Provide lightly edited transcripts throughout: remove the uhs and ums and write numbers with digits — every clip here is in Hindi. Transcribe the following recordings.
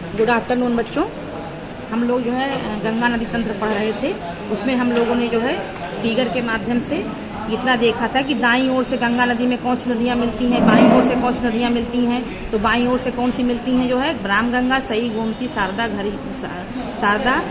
गुड आफ्टरनून बच्चों। हम लोग जो है गंगा नदी तंत्र पढ़ रहे थे। उसमें हम लोगों ने जो है फिगर के माध्यम से इतना देखा था कि दाईं ओर से गंगा नदी में कौन सी नदियां मिलती हैं, बाईं ओर से कौन सी नदियां मिलती हैं। तो बाईं ओर से कौन सी मिलती हैं जो है रामगंगा, सई, गोमती, शारदा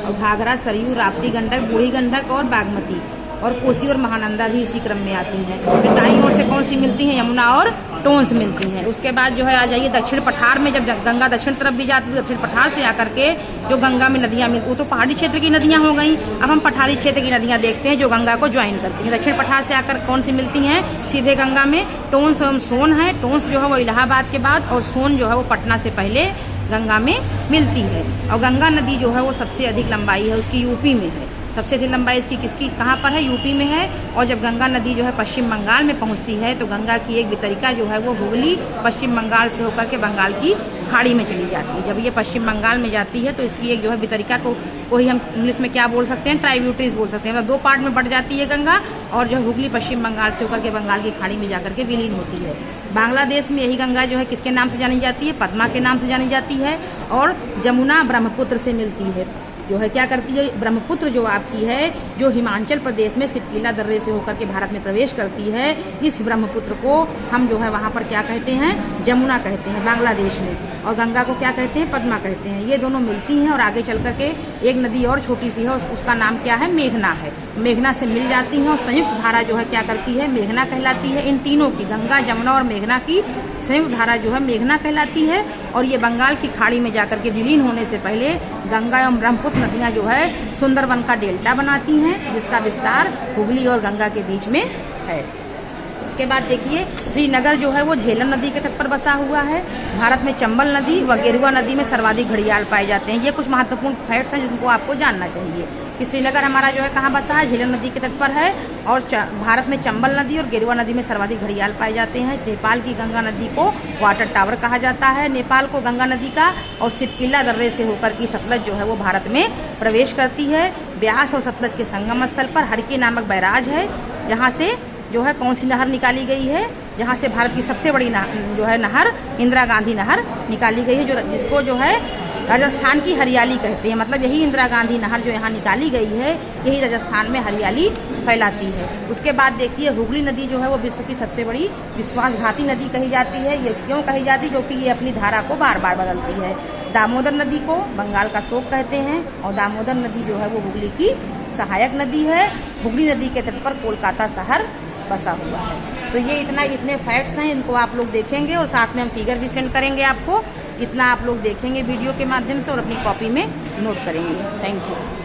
और घाघरा, सरयू, राप्ती, गंडक, बूढ़ी गंडक और बागमती, और कोसी और महानंदा भी इसी क्रम में आती हैं। फिर दाईं ओर से कौन सी मिलती हैं, यमुना और टोंस मिलती हैं। उसके बाद जो है आ जाइए दक्षिण पठार में, जब गंगा दक्षिण तरफ भी जाती है, दक्षिण पठार से आकर के जो गंगा में नदियां मिलती, वो तो पहाड़ी क्षेत्र की नदियां हो गई। अब हम पठारी क्षेत्र की नदियां देखते हैं जो गंगा को ज्वाइन करती हैं। दक्षिण पठार से आकर कौन सी मिलती हैं सीधे गंगा में, टोंस और सोन है। टोंस जो है वो इलाहाबाद के बाद, और सोन जो है वो पटना से पहले गंगा में मिलती है। और गंगा नदी जो है वो सबसे अधिक लंबाई है उसकी यूपी में है। सबसे अधिक लंबाई इसकी किसकी कहाँ पर है, यूपी में है। और जब गंगा नदी जो है पश्चिम बंगाल में पहुंचती है तो गंगा की एक वितरिका जो है वो हुगली पश्चिम बंगाल से होकर के बंगाल की खाड़ी में चली जाती है। जब ये पश्चिम बंगाल में जाती है तो इसकी एक जो है वितरिका को ही हम इंग्लिश में क्या बोल सकते हैं, ट्राइब्यूटरीज बोल सकते हैं। मतलब दो पार्ट में बढ़ जाती है गंगा, और जो हुगली पश्चिम बंगाल से होकर के बंगाल की खाड़ी में जाकर के विलीन होती है। बांग्लादेश में यही गंगा जो है किसके नाम से जानी जाती है, पद्मा के नाम से जानी जाती है। और जमुना ब्रह्मपुत्र से मिलती है, जो है क्या करती है, ब्रह्मपुत्र जो आपकी है जो हिमाचल प्रदेश में सिपकीला दर्रे से होकर के भारत में प्रवेश करती है, इस ब्रह्मपुत्र को हम जो है वहाँ पर क्या कहते हैं, जमुना कहते हैं बांग्लादेश में। और गंगा को क्या कहते हैं, पद्मा कहते हैं। ये दोनों मिलती हैं और आगे चल करके एक नदी और छोटी सी है, उसका नाम क्या है, मेघना है। मेघना से मिल जाती हैं और संयुक्त धारा जो है क्या करती है, मेघना कहलाती है। इन तीनों की, गंगा, जमुना और मेघना की संयुक्त धारा जो है मेघना कहलाती है। और ये बंगाल की खाड़ी में जाकर के विलीन होने से पहले गंगा एवं ब्रह्मपुत्र नदियां जो है सुंदरवन का डेल्टा बनाती हैं, जिसका विस्तार हुगली और गंगा के बीच में है। उसके बाद देखिए श्रीनगर जो है वो झेलम नदी के तट पर बसा हुआ है। भारत में चंबल नदी व गेरुआ नदी में सर्वाधिक घड़ियाल पाए जाते हैं। ये कुछ महत्वपूर्ण फैक्ट्स हैं जिनको आपको जानना चाहिए कि श्रीनगर हमारा जो है कहाँ बसा है, झेलम नदी के तट पर है। और भारत में चंबल नदी और गेरुआ नदी में सर्वाधिक घड़ियाल पाए जाते हैं। नेपाल की गंगा नदी को वाटर टावर कहा जाता है, नेपाल को गंगा नदी का। और सिपकीला दर्रे से होकर की सतलज जो है वो भारत में प्रवेश करती है। ब्यास और सतलज के संगम स्थल पर हरकी नामक बैराज है, जहाँ से जो है कौन सी नहर निकाली गई है, जहाँ से भारत की सबसे बड़ी जो है नहर इंदिरा गांधी नहर निकाली गई है, जिसको जो है राजस्थान की हरियाली कहते हैं। मतलब यही इंदिरा गांधी नहर जो यहाँ निकाली गई है, यही राजस्थान में हरियाली फैलाती है। उसके बाद देखिए हुगली नदी जो है वो विश्व की सबसे बड़ी विश्वासघाती नदी कही जाती है। ये क्यों कही जाती है, क्योंकि ये अपनी धारा को बार बार बदलती है। दामोदर नदी को बंगाल का शोक कहते हैं, और दामोदर नदी जो है वो हुगली की सहायक नदी है। हुगली नदी के तट पर कोलकाता शहर बसा हुआ है। तो ये इतने फैक्ट्स हैं, इनको आप लोग देखेंगे और साथ में हम फिगर भी सेंड करेंगे आपको। इतना आप लोग देखेंगे वीडियो के माध्यम से और अपनी कॉपी में नोट करेंगे। Thank you.